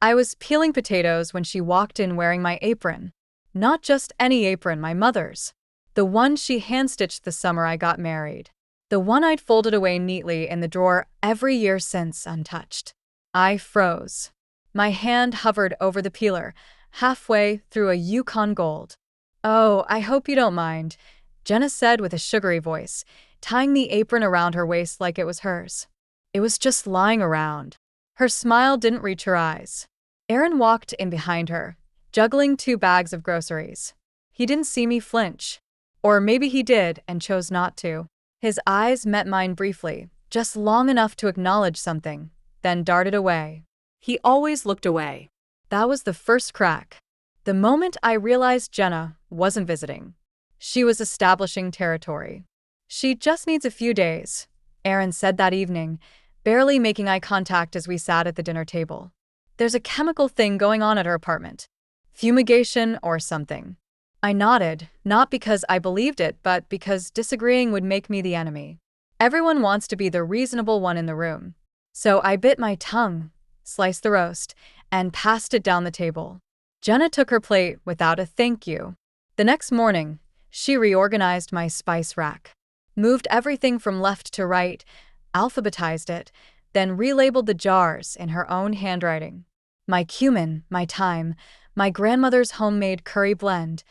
I was peeling potatoes when she walked in wearing my apron. Not just any apron, my mother's. The one she hand-stitched the summer I got married. The one I'd folded away neatly in the drawer every year since, untouched. I froze. My hand hovered over the peeler, halfway through a Yukon Gold. "Oh, I hope you don't mind," Jenna said with a sugary voice, tying the apron around her waist like it was hers. It was just lying around. Her smile didn't reach her eyes. Aaron walked in behind her, juggling 2 bags of groceries. He didn't see me flinch. Or maybe he did and chose not to. His eyes met mine briefly, just long enough to acknowledge something, then darted away. He always looked away. That was the first crack. The moment I realized Jenna wasn't visiting. She was establishing territory. "She just needs a few days," Aaron said that evening, barely making eye contact as we sat at the dinner table. "There's a chemical thing going on at her apartment. Fumigation or something." I nodded, not because I believed it, but because disagreeing would make me the enemy. Everyone wants to be the reasonable one in the room. So I bit my tongue, sliced the roast, and passed it down the table. Jenna took her plate without a thank you. The next morning, she reorganized my spice rack, moved everything from left to right, alphabetized it, then relabeled the jars in her own handwriting. My cumin, my thyme, my grandmother's homemade curry blend,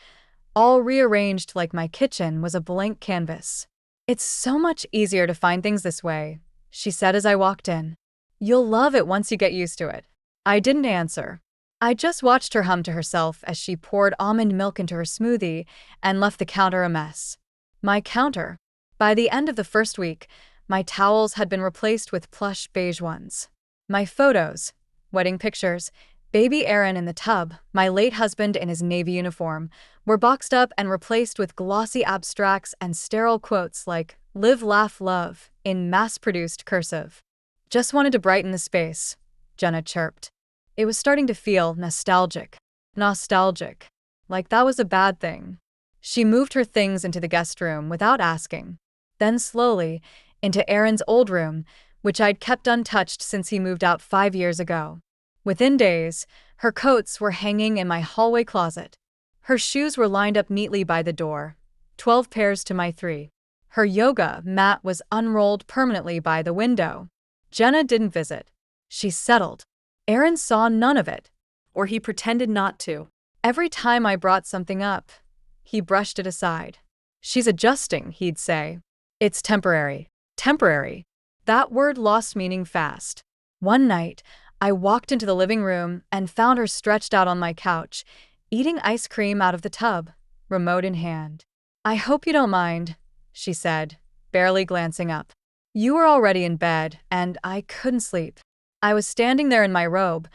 all rearranged like my kitchen was a blank canvas. "It's so much easier to find things this way," she said as I walked in. "You'll love it once you get used to it." I didn't answer. I just watched her hum to herself as she poured almond milk into her smoothie and left the counter a mess. My counter. By the end of the first week, my towels had been replaced with plush beige ones. My photos, wedding pictures, baby Aaron in the tub, my late husband in his Navy uniform, were boxed up and replaced with glossy abstracts and sterile quotes like "Live, Laugh, Love" in mass-produced cursive. "Just wanted to brighten the space," Jenna chirped. It was starting to feel nostalgic. Nostalgic. Like that was a bad thing. She moved her things into the guest room without asking. Then slowly, into Aaron's old room, which I'd kept untouched since he moved out 5 years ago. Within days, her coats were hanging in my hallway closet. Her shoes were lined up neatly by the door, 12 pairs to my 3. Her yoga mat was unrolled permanently by the window. Jenna didn't visit. She settled. Aaron saw none of it. Or he pretended not to. Every time I brought something up, he brushed it aside. "She's adjusting," he'd say. "It's temporary." Temporary. That word lost meaning fast. One night, I walked into the living room and found her stretched out on my couch, eating ice cream out of the tub, remote in hand. "I hope you don't mind," she said, barely glancing up. "You were already in bed, and I couldn't sleep." I was standing there in my robe,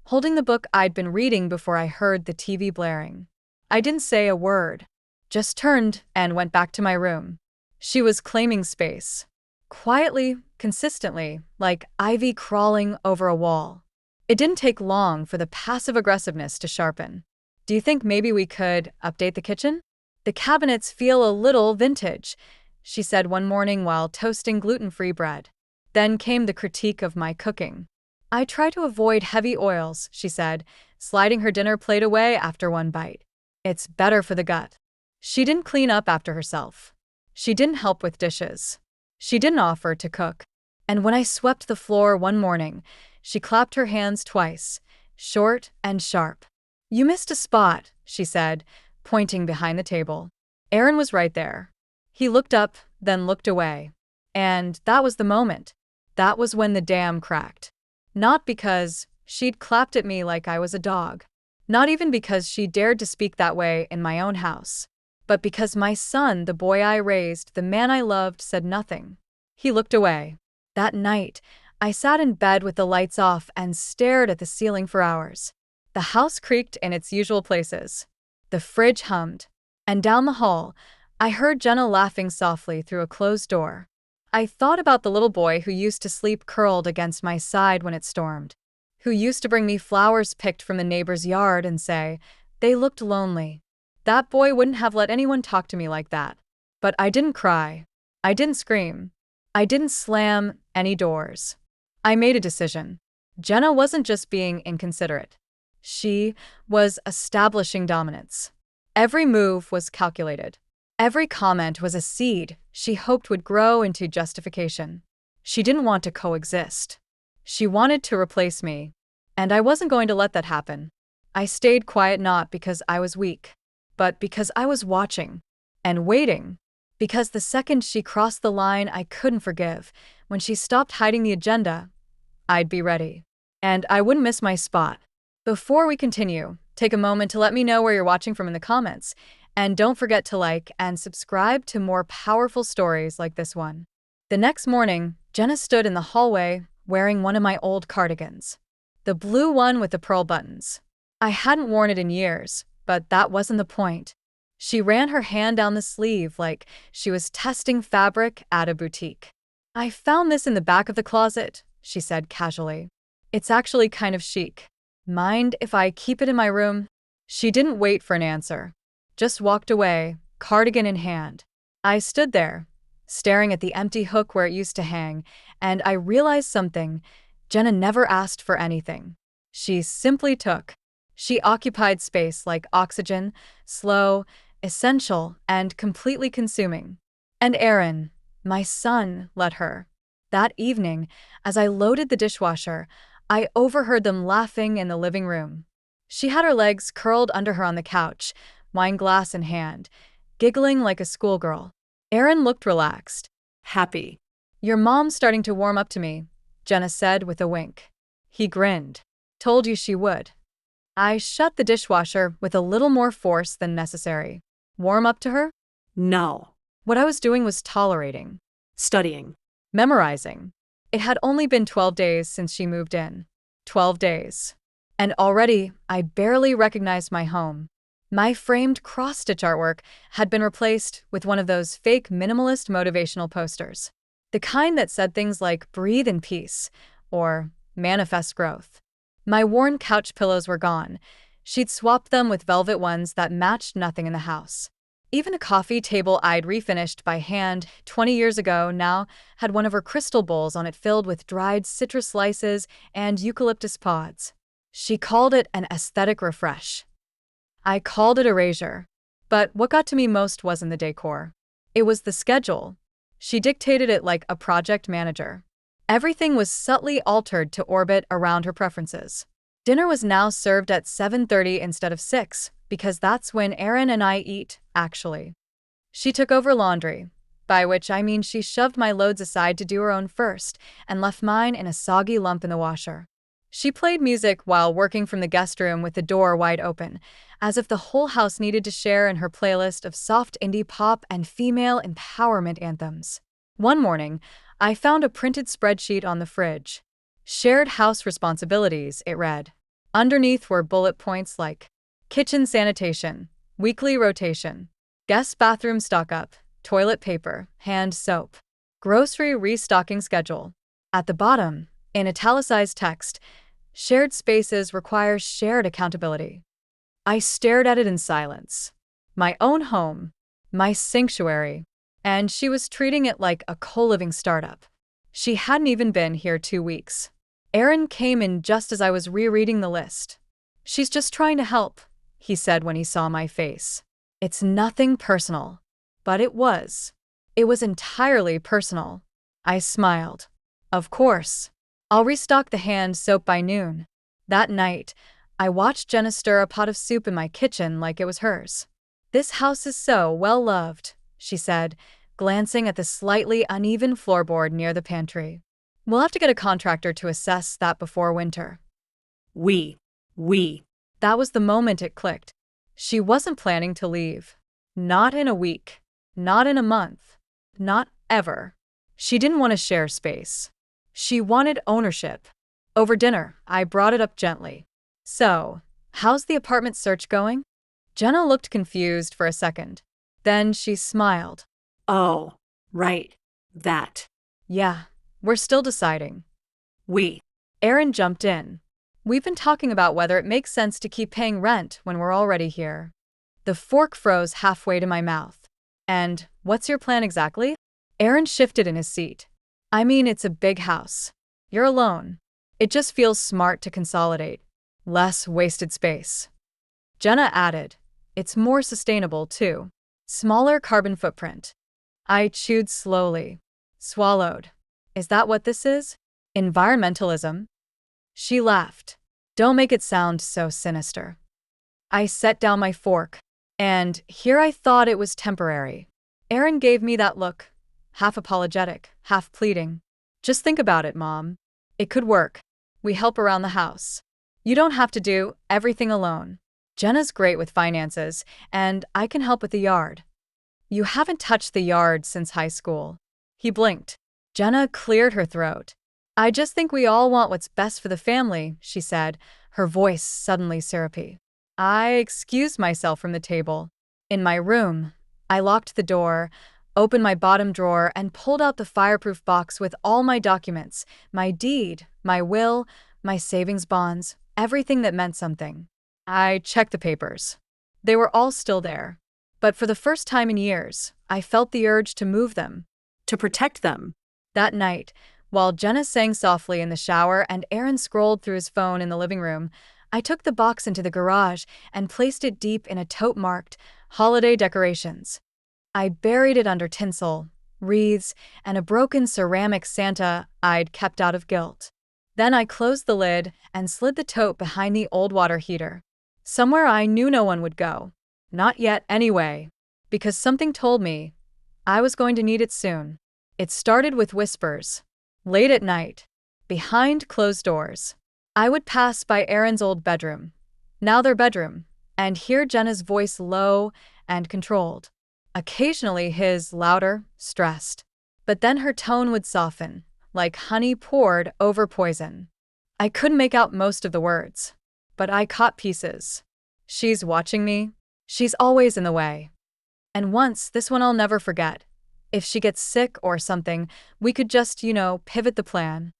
holding the book I'd been reading before I heard the TV blaring. I didn't say a word, just turned and went back to my room. She was claiming space. Quietly, consistently, like ivy crawling over a wall. It didn't take long for the passive aggressiveness to sharpen. "Do you think maybe we could update the kitchen? The cabinets feel a little vintage," she said one morning while toasting gluten-free bread. Then came the critique of my cooking. "I try to avoid heavy oils," she said, sliding her dinner plate away after one bite. "It's better for the gut." She didn't clean up after herself. She didn't help with dishes. She didn't offer to cook. And when I swept the floor one morning, she clapped her hands twice, short and sharp. "You missed a spot," she said, pointing behind the table. Aaron was right there. He looked up, then looked away. And that was the moment. That was when the dam cracked. Not because she'd clapped at me like I was a dog. Not even because she dared to speak that way in my own house. But because my son, the boy I raised, the man I loved, said nothing. He looked away. That night, I sat in bed with the lights off and stared at the ceiling for hours. The house creaked in its usual places. The fridge hummed. And down the hall, I heard Jenna laughing softly through a closed door. I thought about the little boy who used to sleep curled against my side when it stormed. Who used to bring me flowers picked from the neighbor's yard and say, "They looked lonely." That boy wouldn't have let anyone talk to me like that. But I didn't cry. I didn't scream. I didn't slam any doors. I made a decision. Jenna wasn't just being inconsiderate. She was establishing dominance. Every move was calculated. Every comment was a seed she hoped would grow into justification. She didn't want to coexist. She wanted to replace me, and I wasn't going to let that happen. I stayed quiet not because I was weak, but because I was watching and waiting. Because the second she crossed the line I couldn't forgive, when she stopped hiding the agenda, I'd be ready. And I wouldn't miss my spot. Before we continue, take a moment to let me know where you're watching from in the comments. And don't forget to like and subscribe to more powerful stories like this one. The next morning, Jenna stood in the hallway wearing one of my old cardigans. The blue one with the pearl buttons. I hadn't worn it in years, but that wasn't the point. She ran her hand down the sleeve like she was testing fabric at a boutique. "I found this in the back of the closet," she said casually. "It's actually kind of chic. Mind if I keep it in my room?" She didn't wait for an answer. Just walked away, cardigan in hand. I stood there, staring at the empty hook where it used to hang, and I realized something. Jenna never asked for anything. She simply took. She occupied space like oxygen, slow, essential, and completely consuming. And Aaron, my son, let her. That evening, as I loaded the dishwasher, I overheard them laughing in the living room. She had her legs curled under her on the couch, wine glass in hand, giggling like a schoolgirl. Aaron looked relaxed, happy. "Your mom's starting to warm up to me," Jenna said with a wink. He grinned. "Told you she would." I shut the dishwasher with a little more force than necessary. Warm up to her? No. What I was doing was tolerating. Studying. Memorizing. It had only been 12 days since she moved in. 12 days. And already, I barely recognized my home. My framed cross-stitch artwork had been replaced with one of those fake minimalist motivational posters. The kind that said things like "breathe in peace" or "manifest growth." My worn couch pillows were gone. She'd swapped them with velvet ones that matched nothing in the house. Even a coffee table I'd refinished by hand 20 years ago now had one of her crystal bowls on it filled with dried citrus slices and eucalyptus pods. She called it an aesthetic refresh. I called it erasure. But what got to me most wasn't the decor. It was the schedule. She dictated it like a project manager. Everything was subtly altered to orbit around her preferences. Dinner was now served at 7:30 instead of 6, because that's when Aaron and I eat, actually. She took over laundry, by which I mean she shoved my loads aside to do her own first, and left mine in a soggy lump in the washer. She played music while working from the guest room with the door wide open, as if the whole house needed to share in her playlist of soft indie pop and female empowerment anthems. One morning, I found a printed spreadsheet on the fridge. "Shared house responsibilities," it read. Underneath were bullet points like kitchen sanitation, weekly rotation, guest bathroom stock-up, toilet paper, hand soap, grocery restocking schedule. At the bottom, in italicized text, "Shared spaces require shared accountability." I stared at it in silence. My own home, my sanctuary, and she was treating it like a co-living startup. She hadn't even been here 2 weeks. Aaron came in just as I was rereading the list. "She's just trying to help," he said when he saw my face. "It's nothing personal." But it was. It was entirely personal. I smiled. "Of course. I'll restock the hand soap by noon." That night, I watched Jenna stir a pot of soup in my kitchen like it was hers. "This house is so well loved," she said, glancing at the slightly uneven floorboard near the pantry. "We'll have to get a contractor to assess that before winter." We. That was the moment it clicked. She wasn't planning to leave. Not in a week. Not in a month. Not ever. She didn't want to share space. She wanted ownership. Over dinner, I brought it up gently. "So, how's the apartment search going?" Jenna looked confused for a second. Then she smiled. Oh, right. That. "Yeah, we're still deciding." We. Aaron jumped in. "We've been talking about whether it makes sense to keep paying rent when we're already here." The fork froze halfway to my mouth. "And what's your plan exactly?" Aaron shifted in his seat. "I mean, it's a big house. You're alone. It just feels smart to consolidate. Less wasted space. Jenna added, it's more sustainable too. Smaller carbon footprint. I chewed slowly. Swallowed. Is that what this is? Environmentalism? She laughed. Don't make it sound so sinister. I set down my fork. And here I thought it was temporary. Aaron gave me that look. Half apologetic, half pleading. Just think about it, Mom. It could work. We help around the house. You don't have to do everything alone. Jenna's great with finances, and I can help with the yard. You haven't touched the yard since high school. He blinked. Jenna cleared her throat. I just think we all want what's best for the family, she said, her voice suddenly syrupy. I excused myself from the table. In my room, I locked the door, opened my bottom drawer, and pulled out the fireproof box with all my documents, my deed, my will, my savings bonds, everything that meant something. I checked the papers. They were all still there. But for the first time in years, I felt the urge to move them. To protect them. That night, while Jenna sang softly in the shower and Aaron scrolled through his phone in the living room, I took the box into the garage and placed it deep in a tote marked holiday decorations. I buried it under tinsel, wreaths, and a broken ceramic Santa I'd kept out of guilt. Then I closed the lid and slid the tote behind the old water heater. Somewhere I knew no one would go. Not yet, anyway. Because something told me I was going to need it soon. It started with whispers. Late at night, behind closed doors, I would pass by Aaron's old bedroom, now their bedroom, and hear Jenna's voice low and controlled. Occasionally his louder, stressed. But then her tone would soften, like honey poured over poison. I couldn't make out most of the words, but I caught pieces. She's watching me. She's always in the way. And once, this one I'll never forget. If she gets sick or something, we could just, pivot the plan.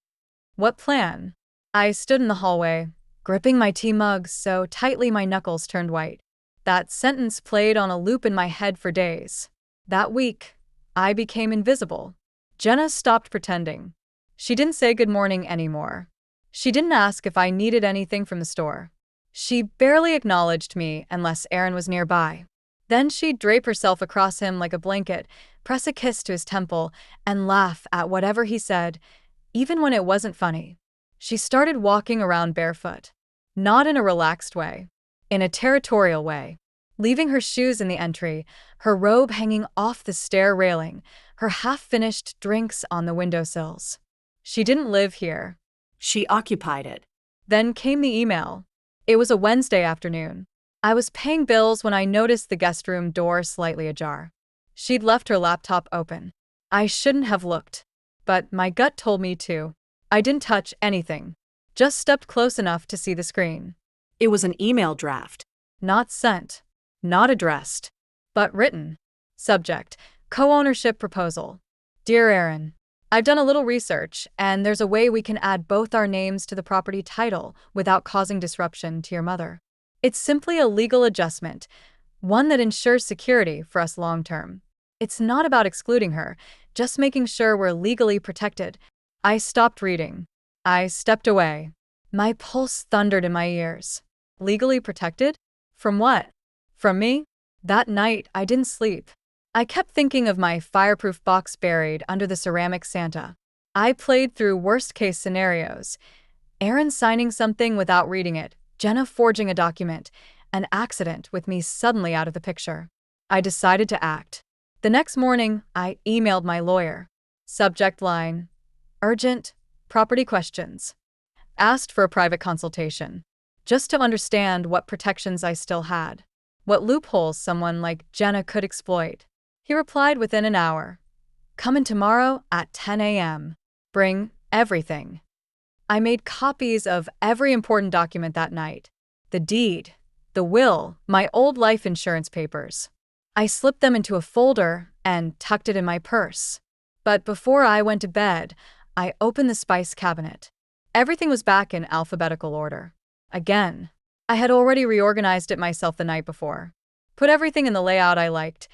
What plan? I stood in the hallway, gripping my tea mug so tightly my knuckles turned white. That sentence played on a loop in my head for days. That week, I became invisible. Jenna stopped pretending. She didn't say good morning anymore. She didn't ask if I needed anything from the store. She barely acknowledged me unless Aaron was nearby. Then she'd drape herself across him like a blanket, press a kiss to his temple, and laugh at whatever he said, even when it wasn't funny. She started walking around barefoot. Not in a relaxed way. In a territorial way. Leaving her shoes in the entry, her robe hanging off the stair railing, her half-finished drinks on the windowsills. She didn't live here. She occupied it. Then came the email. It was a Wednesday afternoon. I was paying bills when I noticed the guest room door slightly ajar. She'd left her laptop open. I shouldn't have looked. But my gut told me to. I didn't touch anything. Just stepped close enough to see the screen. It was an email draft. Not sent. Not addressed. But written. Subject: co-ownership proposal. Dear Aaron, I've done a little research, and there's a way we can add both our names to the property title without causing disruption to your mother. It's simply a legal adjustment, one that ensures security for us long-term. It's not about excluding her, just making sure we're legally protected. I stopped reading. I stepped away. My pulse thundered in my ears. Legally protected? From what? From me? That night, I didn't sleep. I kept thinking of my fireproof box buried under the ceramic Santa. I played through worst-case scenarios. Aaron signing something without reading it, Jenna forging a document, an accident with me suddenly out of the picture. I decided to act. The next morning, I emailed my lawyer. Subject line: urgent, property questions. Asked for a private consultation, just to understand what protections I still had, what loopholes someone like Jenna could exploit. He replied within an hour. Come in tomorrow at 10 a.m. Bring everything. I made copies of every important document that night. The deed, the will, my old life insurance papers. I slipped them into a folder and tucked it in my purse. But before I went to bed, I opened the spice cabinet. Everything was back in alphabetical order. Again. I had already reorganized it myself the night before. Put everything in the layout I liked.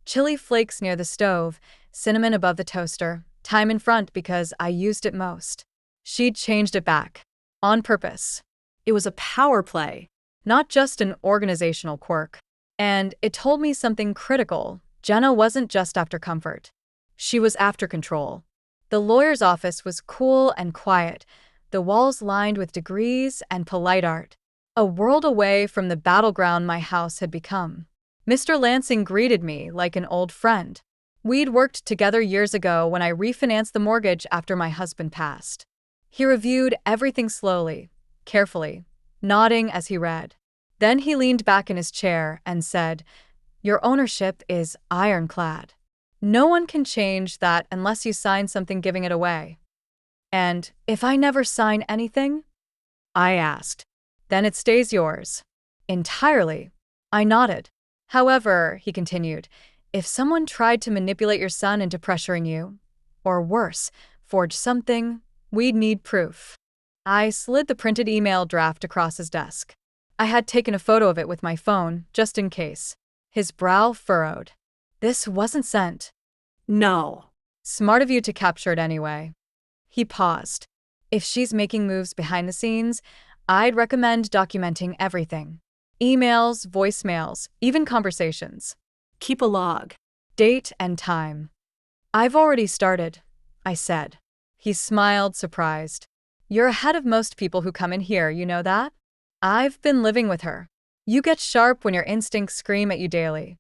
Chili flakes near the stove, cinnamon above the toaster, thyme in front because I used it most. She'd changed it back. On purpose. It was a power play. Not just an organizational quirk. And it told me something critical. Jenna wasn't just after comfort. She was after control. The lawyer's office was cool and quiet, the walls lined with degrees and polite art. A world away from the battleground my house had become. Mr. Lansing greeted me like an old friend. We'd worked together years ago when I refinanced the mortgage after my husband passed. He reviewed everything slowly, carefully, nodding as he read. Then he leaned back in his chair and said, "Your ownership is ironclad. No one can change that unless you sign something giving it away." "And if I never sign anything?" I asked. "Then it stays yours." "Entirely." I nodded. "However," he continued, "if someone tried to manipulate your son into pressuring you, or worse, forge something, we'd need proof." I slid the printed email draft across his desk. I had taken a photo of it with my phone, just in case. His brow furrowed. "This wasn't sent." No. "Smart of you to capture it anyway." He paused. "If she's making moves behind the scenes, I'd recommend documenting everything. Emails, voicemails, even conversations. Keep a log. Date and time." "I've already started," I said. He smiled, surprised. "You're ahead of most people who come in here, you know that? I've been living with her. You get sharp when your instincts scream at you daily."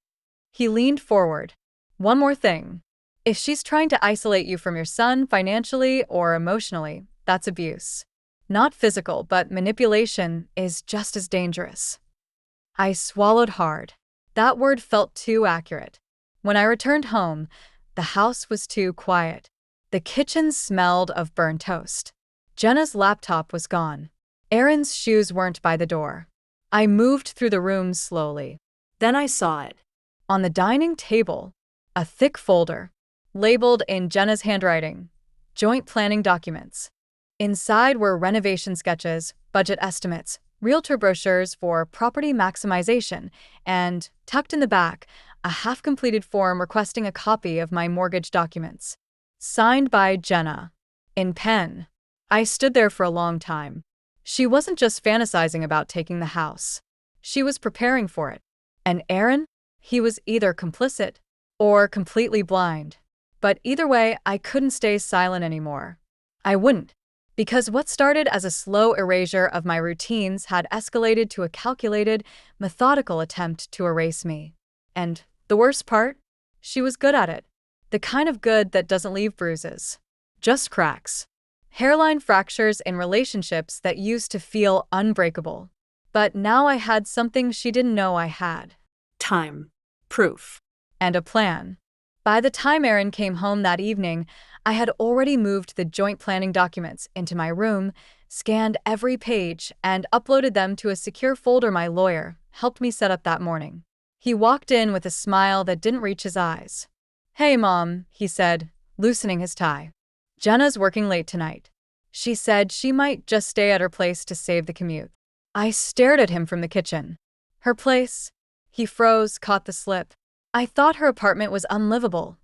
He leaned forward. "One more thing. If she's trying to isolate you from your son financially or emotionally, that's abuse. Not physical, but manipulation is just as dangerous." I swallowed hard. That word felt too accurate. When I returned home, the house was too quiet. The kitchen smelled of burned toast. Jenna's laptop was gone. Aaron's shoes weren't by the door. I moved through the room slowly. Then I saw it. On the dining table, a thick folder, labeled in Jenna's handwriting, "Joint planning documents." Inside were renovation sketches, budget estimates, realtor brochures for property maximization, and, tucked in the back, a half-completed form requesting a copy of my mortgage documents. Signed by Jenna. In pen. I stood there for a long time. She wasn't just fantasizing about taking the house. She was preparing for it. And Aaron? He was either complicit or completely blind. But either way, I couldn't stay silent anymore. I wouldn't. Because what started as a slow erasure of my routines had escalated to a calculated, methodical attempt to erase me. And the worst part? She was good at it. The kind of good that doesn't leave bruises. Just cracks. Hairline fractures in relationships that used to feel unbreakable. But now I had something she didn't know I had. Time. Proof. And a plan. By the time Aaron came home that evening, I had already moved the joint planning documents into my room, scanned every page, and uploaded them to a secure folder my lawyer helped me set up that morning. He walked in with a smile that didn't reach his eyes. "Hey, Mom," he said, loosening his tie. "Jenna's working late tonight. She said she might just stay at her place to save the commute." I stared at him from the kitchen. "Her place?" He froze, caught the slip. "I thought her apartment was unlivable,"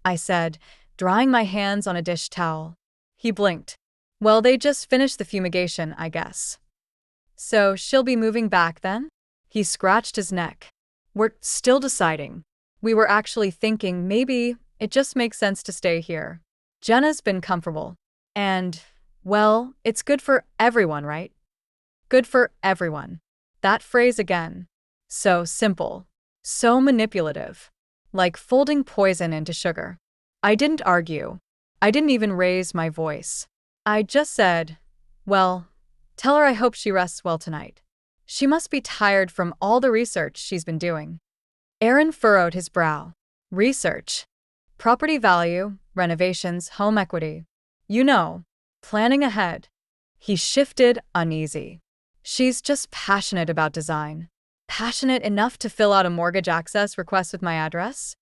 I said, drying my hands on a dish towel. He blinked. "Well, they just finished the fumigation, I guess." "So she'll be moving back then?" He scratched his neck. "We're still deciding. We were actually thinking maybe it just makes sense to stay here. Jenna's been comfortable. And, well, it's good for everyone, right? Good for everyone." That phrase again. So simple. So manipulative. Like folding poison into sugar. I didn't argue. I didn't even raise my voice. I just said, "Well, tell her I hope she rests well tonight. She must be tired from all the research she's been doing." Aaron furrowed his brow. "Research? Property value, renovations, home equity. You know, planning ahead." He shifted, uneasy. "She's just passionate about design. Passionate enough to fill out a mortgage access request with my address?"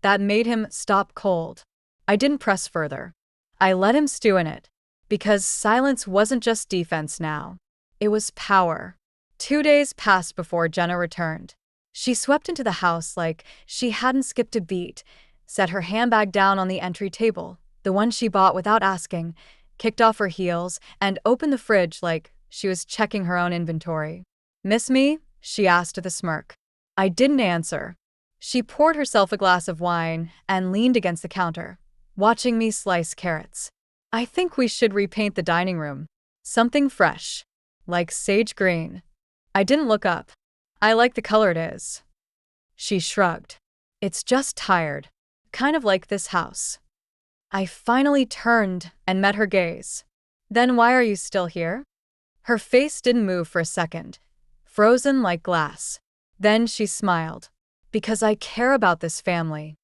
That made him stop cold. I didn't press further. I let him stew in it. Because silence wasn't just defense now. It was power. 2 days passed before Jenna returned. She swept into the house like she hadn't skipped a beat, set her handbag down on the entry table, the one she bought without asking, kicked off her heels, and opened the fridge like she was checking her own inventory. "Miss me?" she asked with a smirk. I didn't answer. She poured herself a glass of wine and leaned against the counter, watching me slice carrots. "I think we should repaint the dining room. Something fresh, like sage green." I didn't look up. "I like the color it is." She shrugged. "It's just tired. Kind of like this house." I finally turned and met her gaze. "Then why are you still here?" Her face didn't move for a second, frozen like glass. Then she smiled. "Because I care about this family."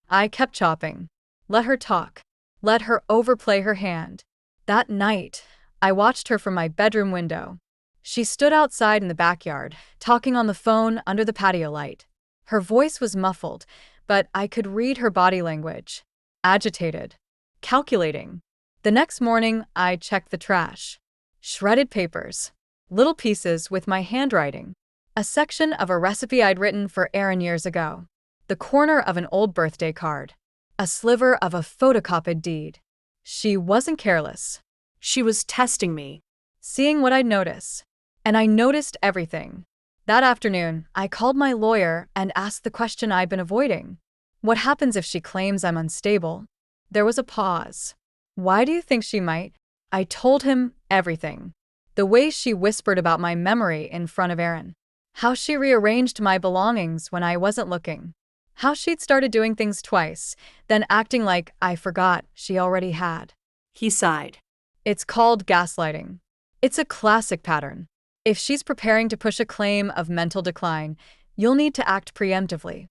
I kept chopping. Let her talk. Let her overplay her hand. That night, I watched her from my bedroom window. She stood outside in the backyard, talking on the phone under the patio light. Her voice was muffled, but I could read her body language. Agitated. Calculating. The next morning, I checked the trash. Shredded papers. Little pieces with my handwriting. A section of a recipe I'd written for Aaron years ago. The corner of an old birthday card. A sliver of a photocopied deed. She wasn't careless. She was testing me. Seeing what I'd notice. And I noticed everything. That afternoon, I called my lawyer and asked the question I'd been avoiding. What happens if she claims I'm unstable? There was a pause. "Why do you think she might?" I told him everything. The way she whispered about my memory in front of Aaron. How she rearranged my belongings when I wasn't looking. How she'd started doing things twice, then acting like I forgot she already had. He sighed. "It's called gaslighting. It's a classic pattern. If she's preparing to push a claim of mental decline, you'll need to act preemptively."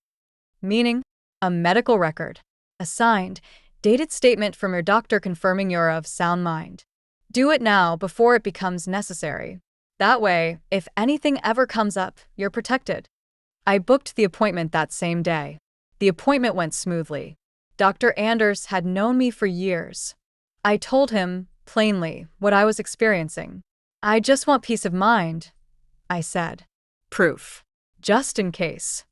Meaning, a medical record. A signed, dated statement from your doctor confirming you're of sound mind. Do it now before it becomes necessary. That way, if anything ever comes up, you're protected. I booked the appointment that same day. The appointment went smoothly. Dr. Anders had known me for years. I told him, plainly, what I was experiencing. "I just want peace of mind," I said. Proof. "Just in case."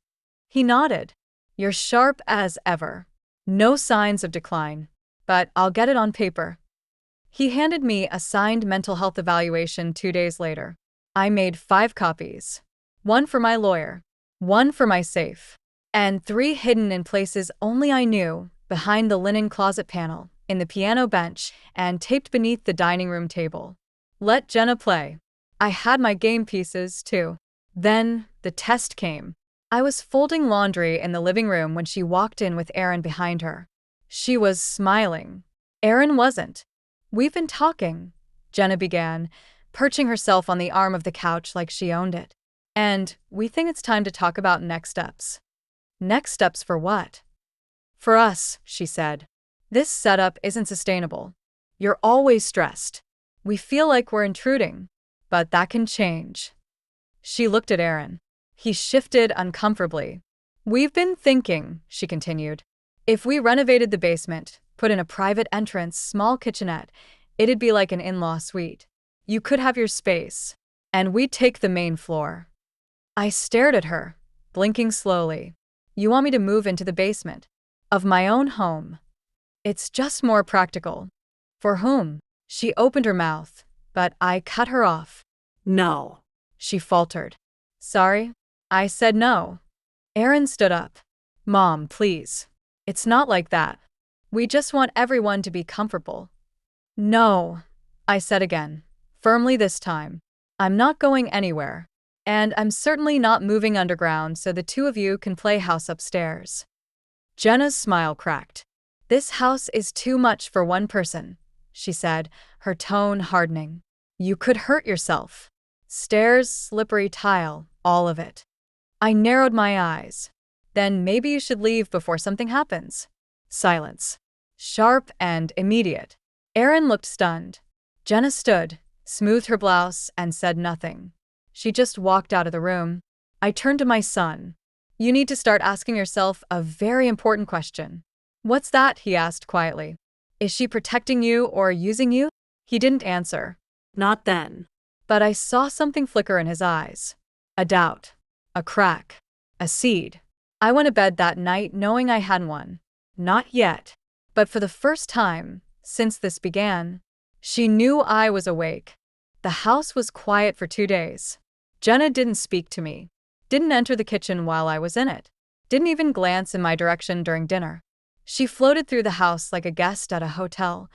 He nodded. "You're sharp as ever. No signs of decline, but I'll get it on paper." He handed me a signed mental health evaluation 2 days later. I made 5 copies. 1 for my lawyer, 1 for my safe, and 3 hidden in places only I knew, behind the linen closet panel, in the piano bench, and taped beneath the dining room table. Let Jenna play. I had my game pieces, too. Then, the test came. I was folding laundry in the living room when she walked in with Aaron behind her. She was smiling. Aaron wasn't. "We've been talking," Jenna began, perching herself on the arm of the couch like she owned it. "And we think it's time to talk about next steps." "Next steps for what?" "For us," she said. "This setup isn't sustainable. You're always stressed. We feel like we're intruding, but that can change." She looked at Aaron. He shifted uncomfortably. "We've been thinking," she continued, "if we renovated the basement, put in a private entrance, small kitchenette, it'd be like an in-law suite. You could have your space, and we'd take the main floor." I stared at her, blinking slowly. "You want me to move into the basement of my own home?" "It's just more practical." "For whom?" She opened her mouth, but I cut her off. No. She faltered. "Sorry?" I said no. Aaron stood up. "Mom, please. It's not like that. We just want everyone to be comfortable." "No," I said again, firmly this time. "I'm not going anywhere. And I'm certainly not moving underground so the 2 of you can play house upstairs." Jenna's smile cracked. "This house is too much for one person," she said, her tone hardening. "You could hurt yourself. Stairs, slippery tile, all of it." I narrowed my eyes. "Then maybe you should leave before something happens." Silence. Sharp and immediate. Aaron looked stunned. Jenna stood, smoothed her blouse, and said nothing. She just walked out of the room. I turned to my son. "You need to start asking yourself a very important question." "What's that?" he asked quietly. "Is she protecting you or using you?" He didn't answer. Not then. But I saw something flicker in his eyes. A doubt. A crack. A seed. I went to bed that night knowing I hadn't one. Not yet. But for the first time, since this began, She knew I was awake. The house was quiet for 2 days. Jenna didn't speak to me, didn't enter the kitchen while I was in it, didn't even glance in my direction during dinner. She floated through the house like a guest at a hotel,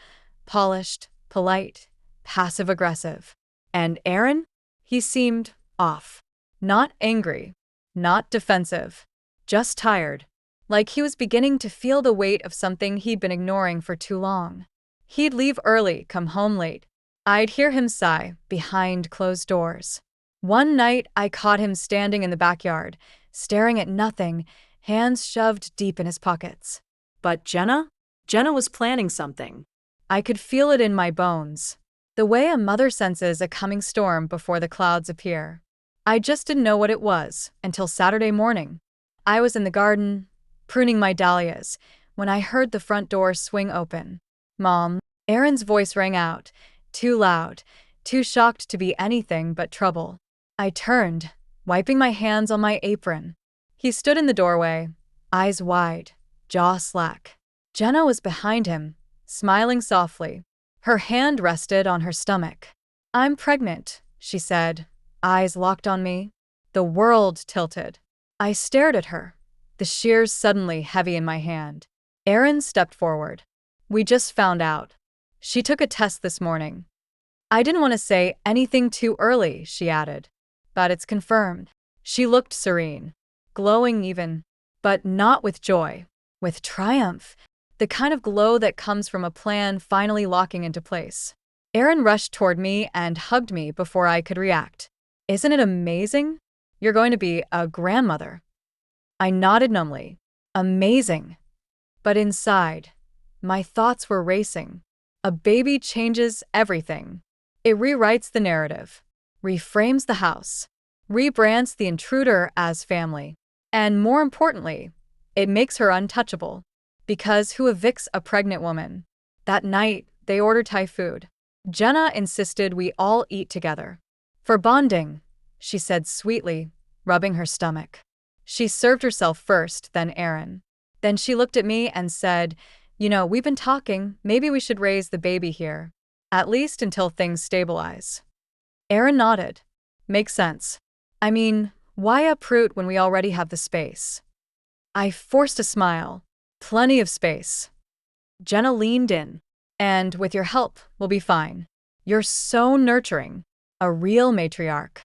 polished, polite, passive-aggressive. And Aaron? He seemed off. Not angry, not defensive, just tired. Like he was beginning to feel the weight of something he'd been ignoring for too long. He'd leave early, come home late. I'd hear him sigh behind closed doors. One night, I caught him standing in the backyard, staring at nothing, hands shoved deep in his pockets. But Jenna? Jenna was planning something. I could feel it in my bones. The way a mother senses a coming storm before the clouds appear. I just didn't know what it was until Saturday morning. I was in the garden, pruning my dahlias, when I heard the front door swing open. "Mom," Aaron's voice rang out, too loud, too shocked to be anything but trouble. I turned, wiping my hands on my apron. He stood in the doorway, eyes wide, jaw slack. Jenna was behind him, smiling softly. Her hand rested on her stomach. "I'm pregnant," she said, eyes locked on me. The world tilted. I stared at her, the shears suddenly heavy in my hand. Aaron stepped forward. "We just found out. She took a test this morning." I didn't want to say anything too early, she added. "But it's confirmed." She looked serene, glowing even, but not with joy, with triumph, the kind of glow that comes from a plan finally locking into place. Aaron rushed toward me and hugged me before I could react. "Isn't it amazing? You're going to be a grandmother." I nodded numbly. Amazing. But inside, my thoughts were racing. A baby changes everything. It rewrites the narrative, reframes the house, rebrands the intruder as family. And more importantly, it makes her untouchable. Because who evicts a pregnant woman? That night, they ordered Thai food. Jenna insisted we all eat together. "For bonding," she said sweetly, rubbing her stomach. She served herself first, then Aaron. Then she looked at me and said, "We've been talking, maybe we should raise the baby here. At least until things stabilize." Aaron nodded. "Makes sense. I mean, why uproot when we already have the space?" I forced a smile. "Plenty of space." Jenna leaned in. "And with your help, we'll be fine. You're so nurturing. A real matriarch."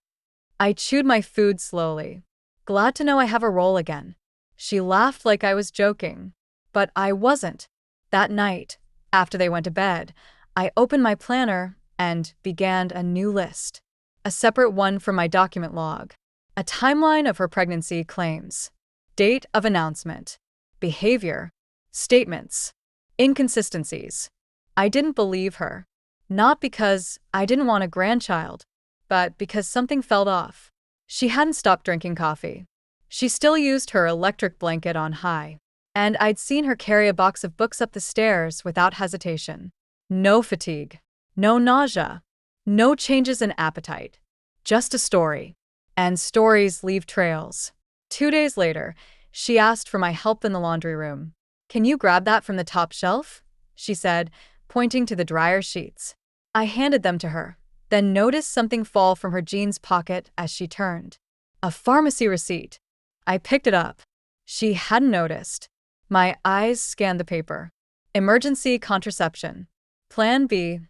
I chewed my food slowly. "Glad to know I have a role again." She laughed like I was joking. But I wasn't. That night, after they went to bed, I opened my planner and began a new list. A separate one from my document log. A timeline of her pregnancy claims. Date of announcement. Behavior. Statements. Inconsistencies. I didn't believe her. Not because I didn't want a grandchild, but because something felt off. She hadn't stopped drinking coffee. She still used her electric blanket on high. And I'd seen her carry a box of books up the stairs without hesitation. No fatigue. No nausea. No changes in appetite. Just a story. And stories leave trails. 2 days later, she asked for my help in the laundry room. "Can you grab that from the top shelf?" she said, pointing to the dryer sheets. I handed them to her, then noticed something fall from her jeans pocket as she turned. A pharmacy receipt. I picked it up. She hadn't noticed. My eyes scanned the paper. Emergency contraception. Plan B.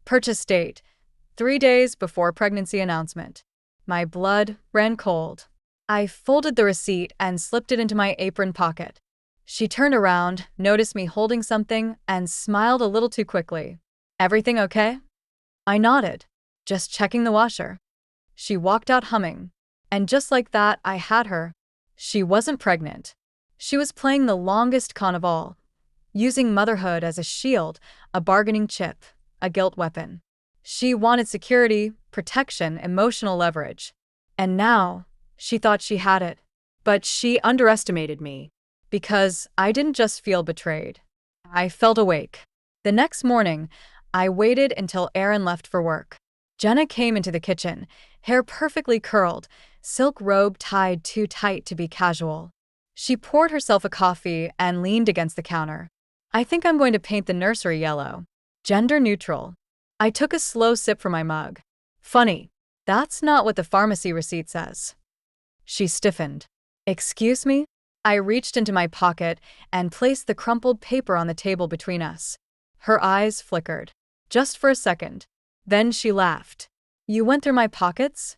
Purchase date. 3 days before pregnancy announcement. My blood ran cold. I folded the receipt and slipped it into my apron pocket. She turned around, noticed me holding something, and smiled a little too quickly. "Everything okay?" I nodded. "Just checking the washer." She walked out humming. And just like that, I had her. She wasn't pregnant. She was playing the longest con of all, using motherhood as a shield, a bargaining chip, a guilt weapon. She wanted security, protection, emotional leverage. And now, she thought she had it. But she underestimated me. Because I didn't just feel betrayed. I felt awake. The next morning, I waited until Aaron left for work. Jenna came into the kitchen, hair perfectly curled, silk robe tied too tight to be casual. She poured herself a coffee and leaned against the counter. "I think I'm going to paint the nursery yellow. Gender neutral." I took a slow sip from my mug. Funny, that's not what the pharmacy receipt says. She stiffened. Excuse me? I reached into my pocket and placed the crumpled paper on the table between us. Her eyes flickered. Just for a second. Then she laughed. You went through my pockets?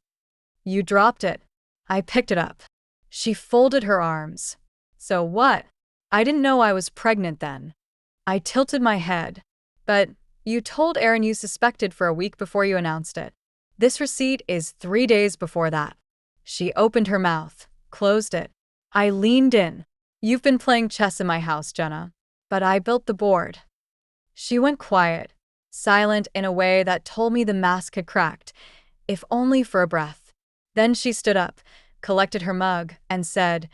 You dropped it. I picked it up. She folded her arms. So what? I didn't know I was pregnant then. I tilted my head. But you told Aaron you suspected for a week before you announced it. This receipt is 3 days before that. She opened her mouth, closed it. I leaned in. You've been playing chess in my house, Jenna. But I built the board. She went quiet, silent in a way that told me the mask had cracked, if only for a breath. Then she stood up, collected her mug, and said,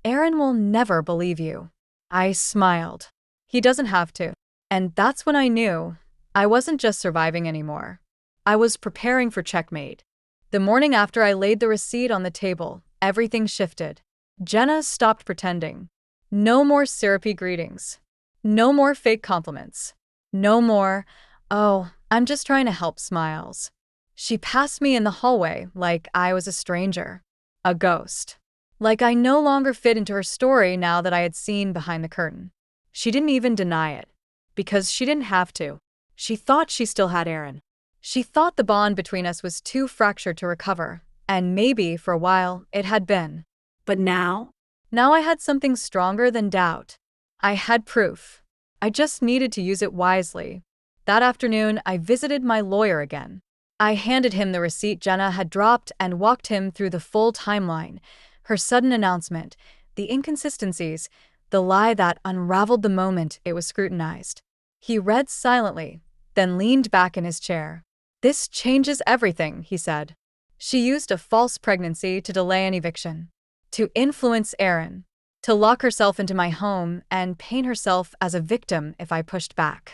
Aaron will never believe you. I smiled. He doesn't have to. And that's when I knew I wasn't just surviving anymore. I was preparing for checkmate. The morning after I laid the receipt on the table, everything shifted. Jenna stopped pretending. No more syrupy greetings. No more fake compliments. No more, oh, I'm just trying to help smiles. She passed me in the hallway like I was a stranger. A ghost. Like I no longer fit into her story now that I had seen behind the curtain. She didn't even deny it. Because she didn't have to. She thought she still had Aaron. She thought the bond between us was too fractured to recover, and maybe, for a while, it had been. But now? Now I had something stronger than doubt. I had proof. I just needed to use it wisely. That afternoon, I visited my lawyer again. I handed him the receipt Jenna had dropped and walked him through the full timeline, her sudden announcement, the inconsistencies, the lie that unraveled the moment it was scrutinized. He read silently, then leaned back in his chair. This changes everything, he said. She used a false pregnancy to delay an eviction, to influence Aaron, to lock herself into my home and paint herself as a victim if I pushed back.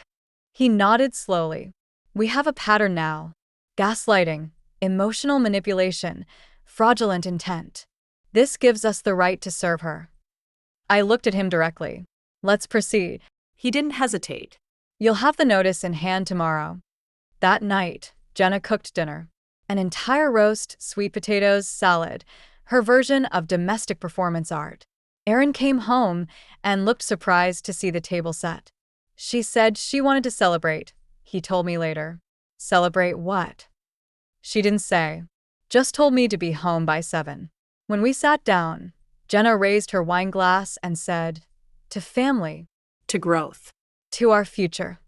He nodded slowly. We have a pattern now. Gaslighting, emotional manipulation, fraudulent intent. This gives us the right to serve her. I looked at him directly. Let's proceed. He didn't hesitate. You'll have the notice in hand tomorrow. That night, Jenna cooked dinner. An entire roast, sweet potatoes, salad, her version of domestic performance art. Aaron came home and looked surprised to see the table set. She said she wanted to celebrate, he told me later. Celebrate what? She didn't say. Just told me to be home by 7. When we sat down, Jenna raised her wine glass and said, to family. To growth. To our future.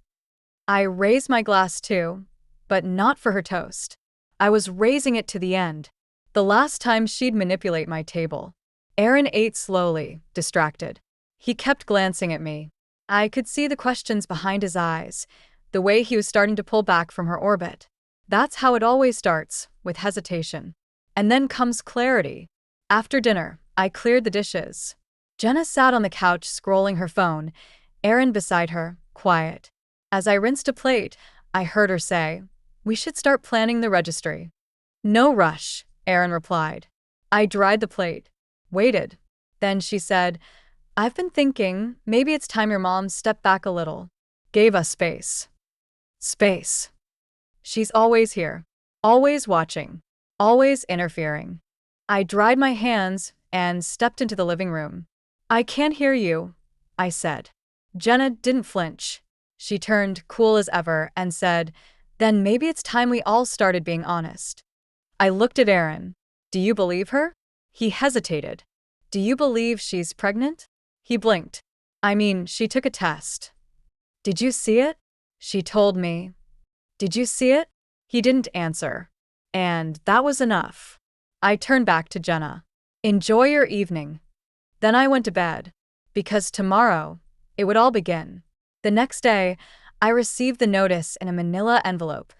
I raised my glass too, but not for her toast. I was raising it to the end. The last time she'd manipulate my table. Aaron ate slowly, distracted. He kept glancing at me. I could see the questions behind his eyes, the way he was starting to pull back from her orbit. That's how it always starts, with hesitation. And then comes clarity. After dinner, I cleared the dishes. Jenna sat on the couch scrolling her phone, Aaron beside her, quiet. As I rinsed a plate, I heard her say, we should start planning the registry. No rush, Aaron replied. I dried the plate. Waited. Then she said, I've been thinking maybe it's time your mom stepped back a little. Gave us space. Space. She's always here. Always watching. Always interfering. I dried my hands and stepped into the living room. I can't hear you, I said. Jenna didn't flinch. She turned cool as ever and said, then maybe it's time we all started being honest. I looked at Aaron. Do you believe her? He hesitated. Do you believe she's pregnant? He blinked. I mean, she took a test. Did you see it? She told me. Did you see it? He didn't answer. And that was enough. I turned back to Jenna. Enjoy your evening. Then I went to bed. Because tomorrow, it would all begin. The next day, I received the notice in a manila envelope,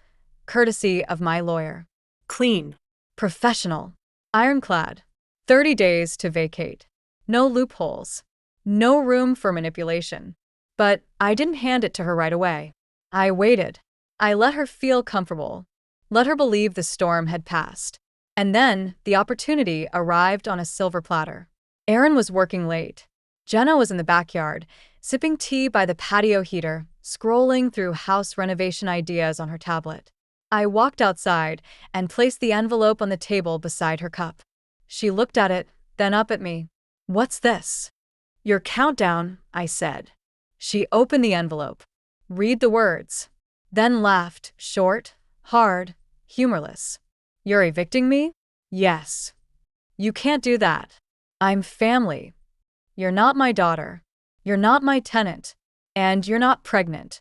courtesy of my lawyer. Clean. Professional. Ironclad. 30 days to vacate. No loopholes. No room for manipulation. But I didn't hand it to her right away. I waited. I let her feel comfortable. Let her believe the storm had passed. And then the opportunity arrived on a silver platter. Aaron was working late. Jenna was in the backyard, sipping tea by the patio heater, scrolling through house renovation ideas on her tablet. I walked outside and placed the envelope on the table beside her cup. She looked at it, then up at me. "What's this?" "Your countdown," I said. She opened the envelope. "Read the words." Then laughed, short, hard, humorless. "You're evicting me?" "Yes." "You can't do that. I'm family. You're not my daughter. You're not my tenant. And you're not pregnant."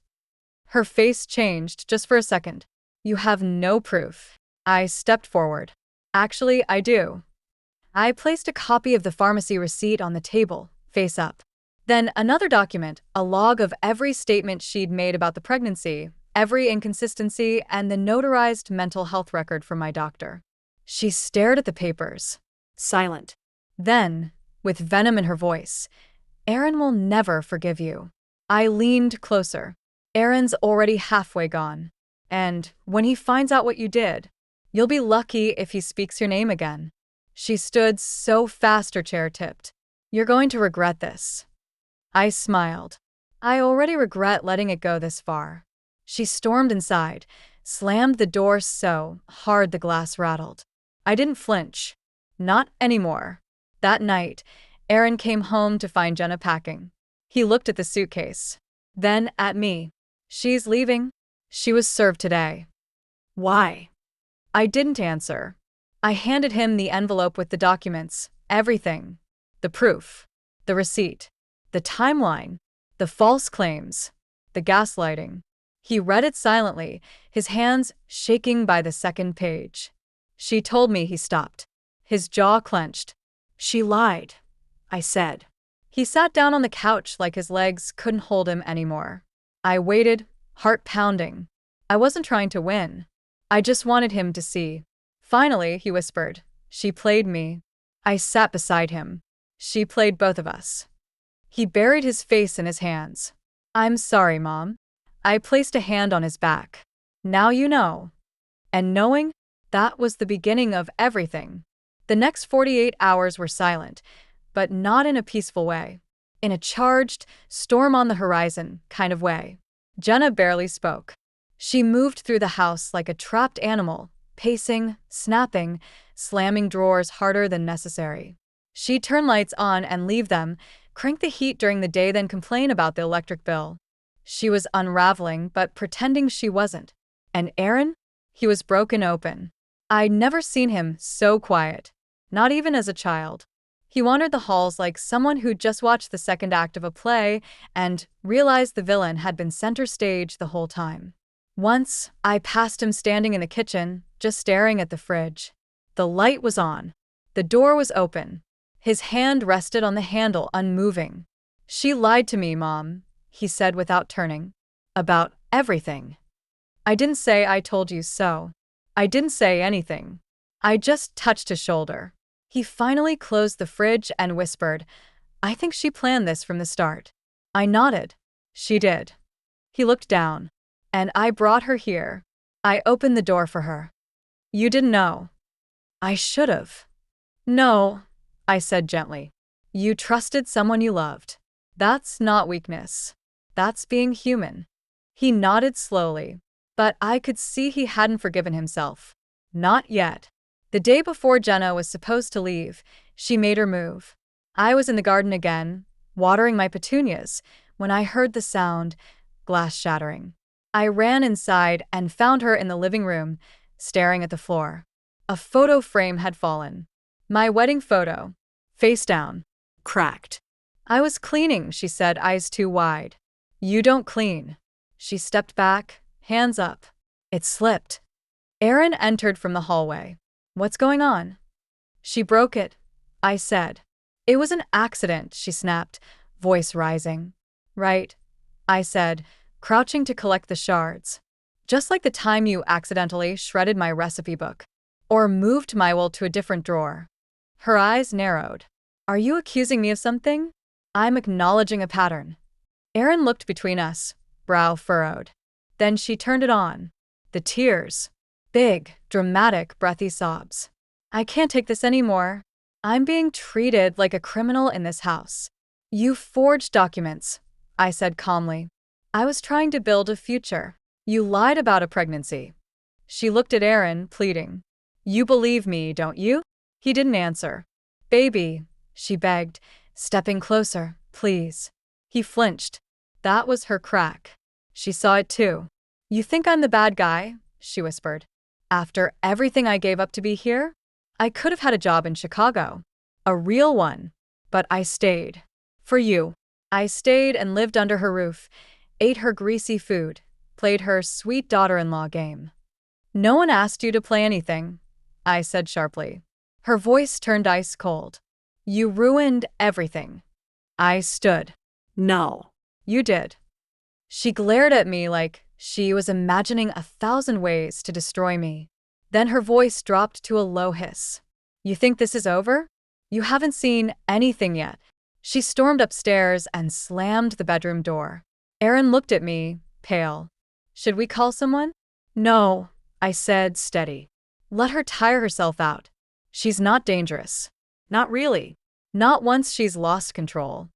Her face changed just for a second. "You have no proof." I stepped forward. "Actually, I do." I placed a copy of the pharmacy receipt on the table, face up. Then another document, a log of every statement she'd made about the pregnancy, every inconsistency, and the notarized mental health record from my doctor. She stared at the papers. Silent. Then, with venom in her voice, "Aaron will never forgive you." I leaned closer. "Aaron's already halfway gone. And when he finds out what you did, you'll be lucky if he speaks your name again." She stood so fast her chair tipped. "You're going to regret this." I smiled. "I already regret letting it go this far." She stormed inside, slammed the door so hard the glass rattled. I didn't flinch. Not anymore. That night, Aaron came home to find Jenna packing. He looked at the suitcase. Then at me. "She's leaving." "She was served today." Why? I didn't answer. I handed him the envelope with the documents, everything. The proof, the receipt, the timeline, the false claims, the gaslighting. He read it silently, his hands shaking by the second page. She told me he stopped. His jaw clenched. "She lied," I said. He sat down on the couch like his legs couldn't hold him anymore. I waited, heart pounding. I wasn't trying to win. I just wanted him to see. Finally, he whispered, "She played me." I sat beside him. "She played both of us." He buried his face in his hands. "I'm sorry, Mom." I placed a hand on his back. "Now you know." And knowing, that was the beginning of everything. The next 48 hours were silent, but not in a peaceful way. In a charged, storm on the horizon kind of way. Jenna barely spoke. She moved through the house like a trapped animal, pacing, snapping, slamming drawers harder than necessary. She'd turn lights on and leave them, crank the heat during the day, then complain about the electric bill. She was unraveling, but pretending she wasn't. And Aaron? He was broken open. I'd never seen him so quiet. Not even as a child. He wandered the halls like someone who'd just watched the second act of a play and realized the villain had been center stage the whole time. Once, I passed him standing in the kitchen, just staring at the fridge. The light was on. The door was open. His hand rested on the handle, unmoving. "She lied to me, Mom," he said without turning. "About everything." I didn't say "I told you so." I didn't say anything. I just touched his shoulder. He finally closed the fridge and whispered, "I think she planned this from the start." I nodded. "She did." He looked down. "And I brought her here. I opened the door for her." "You didn't know." "I should've." "No," I said gently. "You trusted someone you loved. That's not weakness. That's being human." He nodded slowly, but I could see he hadn't forgiven himself. Not yet. The day before Jenna was supposed to leave, she made her move. I was in the garden again, watering my petunias, when I heard the sound, glass shattering. I ran inside and found her in the living room, staring at the floor. A photo frame had fallen. My wedding photo. Face down. Cracked. "I was cleaning," she said, eyes too wide. "You don't clean." She stepped back, hands up. It slipped. Aaron entered from the hallway. "What's going on?" "She broke it," I said. "It was an accident," she snapped, voice rising. "Right," I said, crouching to collect the shards. "Just like the time you accidentally shredded my recipe book. Or moved my will to a different drawer." Her eyes narrowed. "Are you accusing me of something?" "I'm acknowledging a pattern." Aaron looked between us, brow furrowed. Then she turned it on. The tears. Big, dramatic, breathy sobs. "I can't take this anymore. I'm being treated like a criminal in this house." "You forged documents," I said calmly. I was trying to build a future. You lied about a pregnancy. She looked at Aaron, pleading. You believe me, don't you? He didn't answer. Baby, she begged, stepping closer, please. He flinched. That was her crack. She saw it too. You think I'm the bad guy? She whispered. After everything I gave up to be here? I could have had a job in Chicago. A real one. But I stayed. For you. I stayed and lived under her roof, ate her greasy food, played her sweet daughter-in-law game. No one asked you to play anything, I said sharply. Her voice turned ice cold. You ruined everything. I stood. No. You did. She glared at me like she was imagining 1,000 ways to destroy me. Then her voice dropped to a low hiss. You think this is over? You haven't seen anything yet. She stormed upstairs and slammed the bedroom door. Aaron looked at me, pale. Should we call someone? No, I said, steady. Let her tire herself out. She's not dangerous. Not really. Not once she's lost control.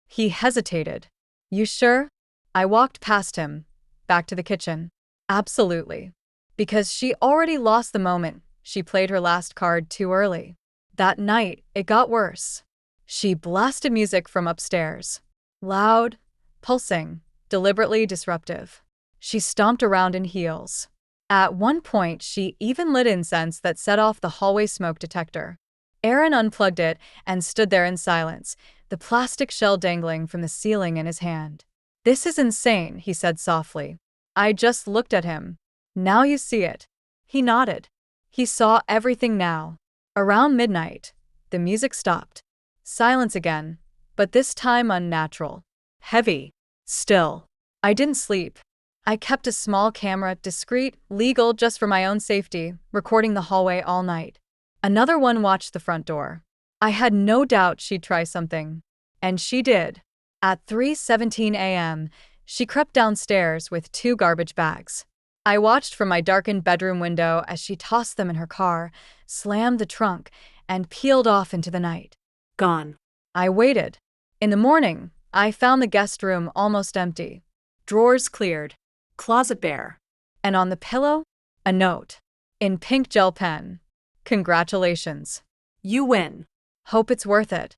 He hesitated. You sure? I walked past him, back to the kitchen. Absolutely. Because she already lost the moment she played her last card too early. That night, it got worse. She blasted music from upstairs. Loud, pulsing, deliberately disruptive. She stomped around in heels. At one point, she even lit incense that set off the hallway smoke detector. Aaron unplugged it and stood there in silence, the plastic shell dangling from the ceiling in his hand. This is insane, he said softly. I just looked at him. Now you see it. He nodded. He saw everything now. Around midnight, the music stopped. Silence again, but this time unnatural. Heavy. Still. I didn't sleep. I kept a small camera, discreet, legal just for my own safety, recording the hallway all night. Another one watched the front door. I had no doubt she'd try something. And she did. At 3:17 a.m., she crept downstairs with 2 garbage bags. I watched from my darkened bedroom window as she tossed them in her car, slammed the trunk, and peeled off into the night. Gone. I waited. In the morning, I found the guest room almost empty. Drawers cleared. Closet bare. And on the pillow, a note. In pink gel pen. Congratulations. You win. Hope it's worth it.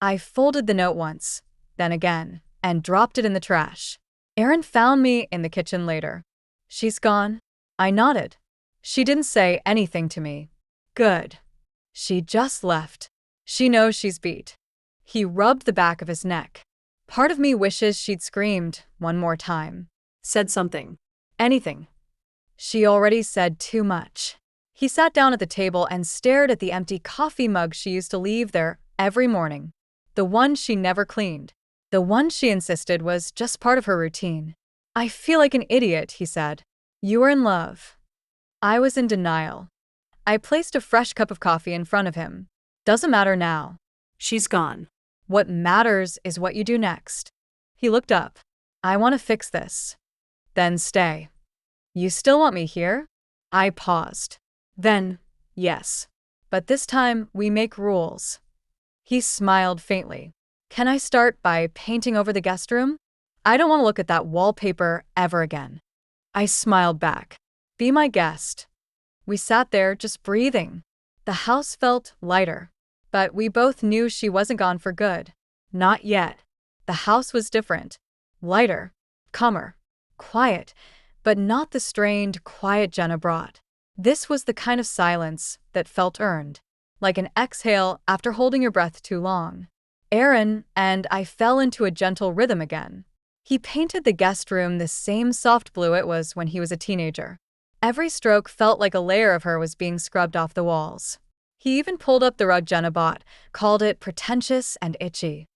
I folded the note once, then again, and dropped it in the trash. Aaron found me in the kitchen later. She's gone? I nodded. She didn't say anything to me. Good. She just left. She knows she's beat. He rubbed the back of his neck. Part of me wishes she'd screamed one more time. Said something. Anything. She already said too much. He sat down at the table and stared at the empty coffee mug she used to leave there every morning. The one she never cleaned. The one she insisted was just part of her routine. I feel like an idiot, he said. You were in love. I was in denial. I placed a fresh cup of coffee in front of him. Doesn't matter now. She's gone. What matters is what you do next. He looked up. I want to fix this. Then stay. You still want me here? I paused. Then, yes. But this time, we make rules. He smiled faintly. Can I start by painting over the guest room? I don't want to look at that wallpaper ever again. I smiled back. Be my guest. We sat there just breathing. The house felt lighter. But we both knew she wasn't gone for good. Not yet. The house was different. Lighter. Calmer. Quiet. But not the strained, quiet Jenna brought. This was the kind of silence that felt earned. Like an exhale after holding your breath too long. Aaron and I fell into a gentle rhythm again. He painted the guest room the same soft blue it was when he was a teenager. Every stroke felt like a layer of her was being scrubbed off the walls. He even pulled up the rug Jenna bought, called it pretentious and itchy.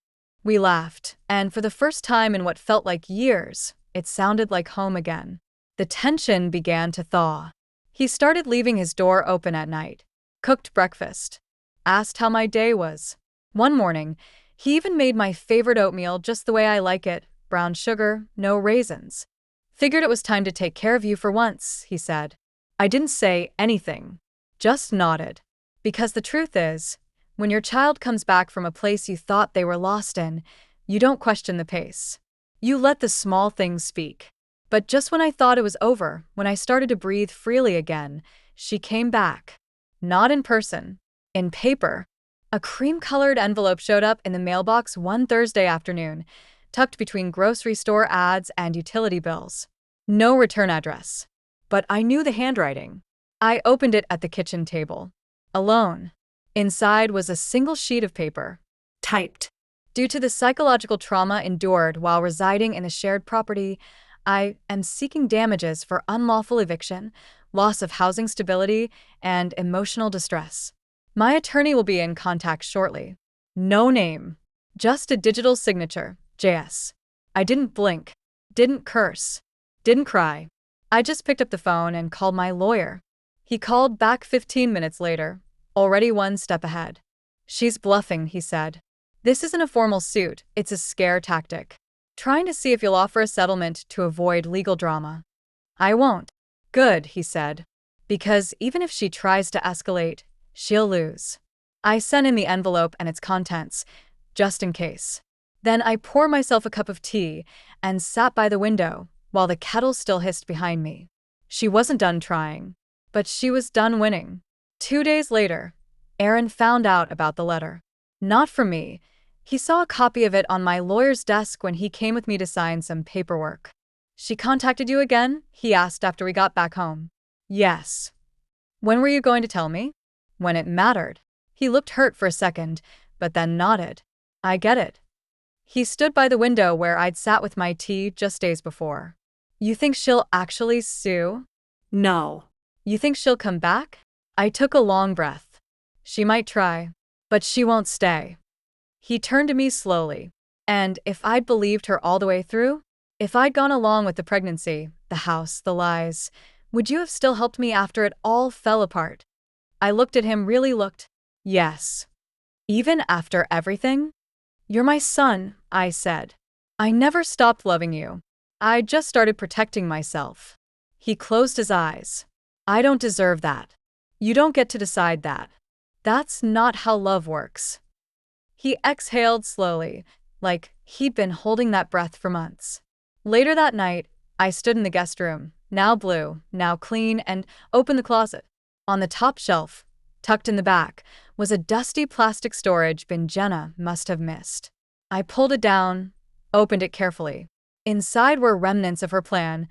We laughed, and for the first time in what felt like years, it sounded like home again. The tension began to thaw. He started leaving his door open at night, cooked breakfast, asked how my day was. One morning, he even made my favorite oatmeal just the way I like it, brown sugar, no raisins. Figured it was time to take care of you for once, he said. I didn't say anything, just nodded. Because the truth is, when your child comes back from a place you thought they were lost in, you don't question the pace. You let the small things speak. But just when I thought it was over, when I started to breathe freely again, she came back. Not in person. In paper. A cream-colored envelope showed up in the mailbox one Thursday afternoon, tucked between grocery store ads and utility bills. No return address. But I knew the handwriting. I opened it at the kitchen table. Alone. Inside was a single sheet of paper. Typed. Due to the psychological trauma endured while residing in a shared property, I am seeking damages for unlawful eviction, loss of housing stability, and emotional distress. My attorney will be in contact shortly. No name. Just a digital signature, JS. I didn't blink. Didn't curse. Didn't cry. I just picked up the phone and called my lawyer. He called back 15 minutes later, already one step ahead. She's bluffing, he said. This isn't a formal suit, it's a scare tactic. Trying to see if you'll offer a settlement to avoid legal drama. I won't. Good, he said. Because even if she tries to escalate, she'll lose. I sent in the envelope and its contents, just in case. Then I poured myself a cup of tea and sat by the window while the kettle still hissed behind me. She wasn't done trying, but she was done winning. 2 days later, Aaron found out about the letter. Not from me. He saw a copy of it on my lawyer's desk when he came with me to sign some paperwork. She contacted you again? He asked after we got back home. Yes. When were you going to tell me? When it mattered. He looked hurt for a second, but then nodded. I get it. He stood by the window where I'd sat with my tea just days before. You think she'll actually sue? No. You think she'll come back? I took a long breath. She might try, but she won't stay. He turned to me slowly. And if I'd believed her all the way through? If I'd gone along with the pregnancy, the house, the lies, would you have still helped me after it all fell apart? I looked at him, really looked. Yes. Even after everything? You're my son, I said. I never stopped loving you. I just started protecting myself. He closed his eyes. I don't deserve that. You don't get to decide that. That's not how love works. He exhaled slowly, like he'd been holding that breath for months. Later that night, I stood in the guest room, now blue, now clean, and opened the closet. On the top shelf, tucked in the back, was a dusty plastic storage bin Jenna must have missed. I pulled it down, opened it carefully. Inside were remnants of her plan,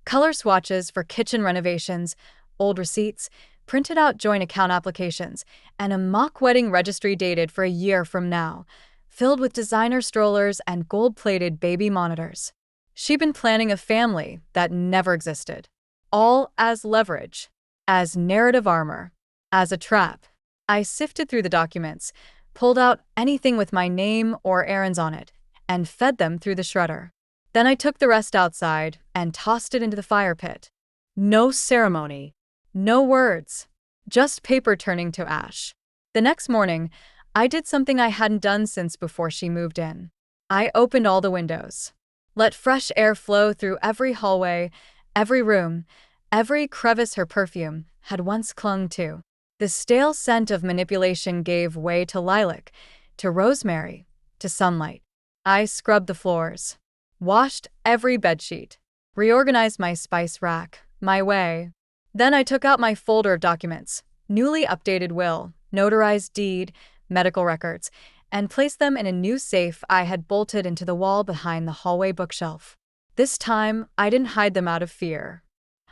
color swatches for kitchen renovations, old receipts, printed out joint account applications, and a mock wedding registry dated for a year from now, filled with designer strollers and gold-plated baby monitors. She'd been planning a family that never existed, all as leverage, as narrative armor, as a trap. I sifted through the documents, pulled out anything with my name or Aaron's on it, and fed them through the shredder. Then I took the rest outside and tossed it into the fire pit. No ceremony. No words, just paper turning to ash. The next morning, I did something I hadn't done since before she moved in. I opened all the windows. Let fresh air flow through every hallway, every room, every crevice her perfume had once clung to. The stale scent of manipulation gave way to lilac, to rosemary, to sunlight. I scrubbed the floors, washed every bedsheet, reorganized my spice rack, my way. Then I took out my folder of documents, newly updated will, notarized deed, medical records, and placed them in a new safe I had bolted into the wall behind the hallway bookshelf. This time, I didn't hide them out of fear.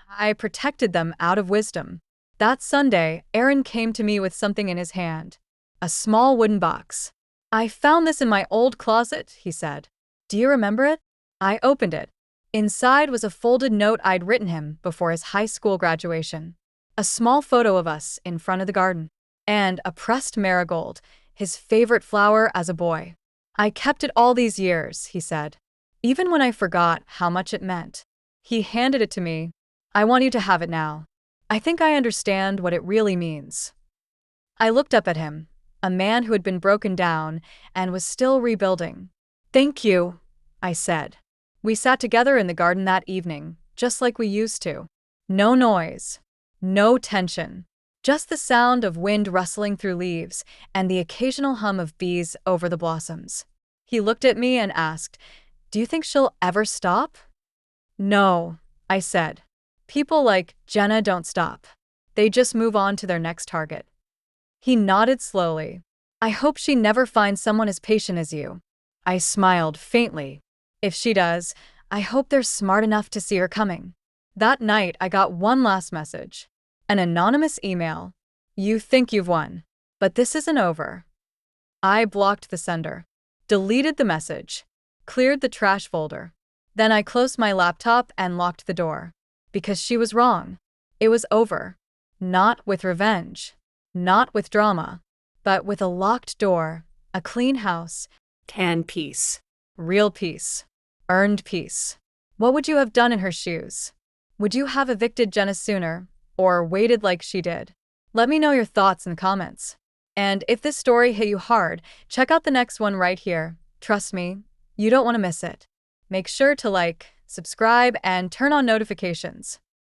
I protected them out of wisdom. That Sunday, Aaron came to me with something in his hand. A small wooden box. I found this in my old closet, he said. Do you remember it? I opened it. Inside was a folded note I'd written him before his high school graduation. A small photo of us in front of the garden. And a pressed marigold, his favorite flower as a boy. I kept it all these years, he said. Even when I forgot how much it meant. He handed it to me. I want you to have it now. I think I understand what it really means. I looked up at him, a man who had been broken down and was still rebuilding. Thank you, I said. We sat together in the garden that evening, just like we used to. No noise. No tension. Just the sound of wind rustling through leaves and the occasional hum of bees over the blossoms. He looked at me and asked, Do you think she'll ever stop? No, I said. People like Jenna don't stop. They just move on to their next target. He nodded slowly. I hope she never finds someone as patient as you. I smiled faintly. If she does, I hope they're smart enough to see her coming. That night, I got one last message. An anonymous email. You think you've won, but this isn't over. I blocked the sender, deleted the message, cleared the trash folder. Then I closed my laptop and locked the door. Because she was wrong. It was over. Not with revenge. Not with drama. But with a locked door, a clean house, And peace. real peace. Earned peace. What would you have done in her shoes? Would you have evicted Jenna sooner, or waited like she did? Let me know your thoughts in the comments. And if this story hit you hard, check out the next one right here. Trust me, you don't want to miss it. Make sure to like, subscribe, and turn on notifications.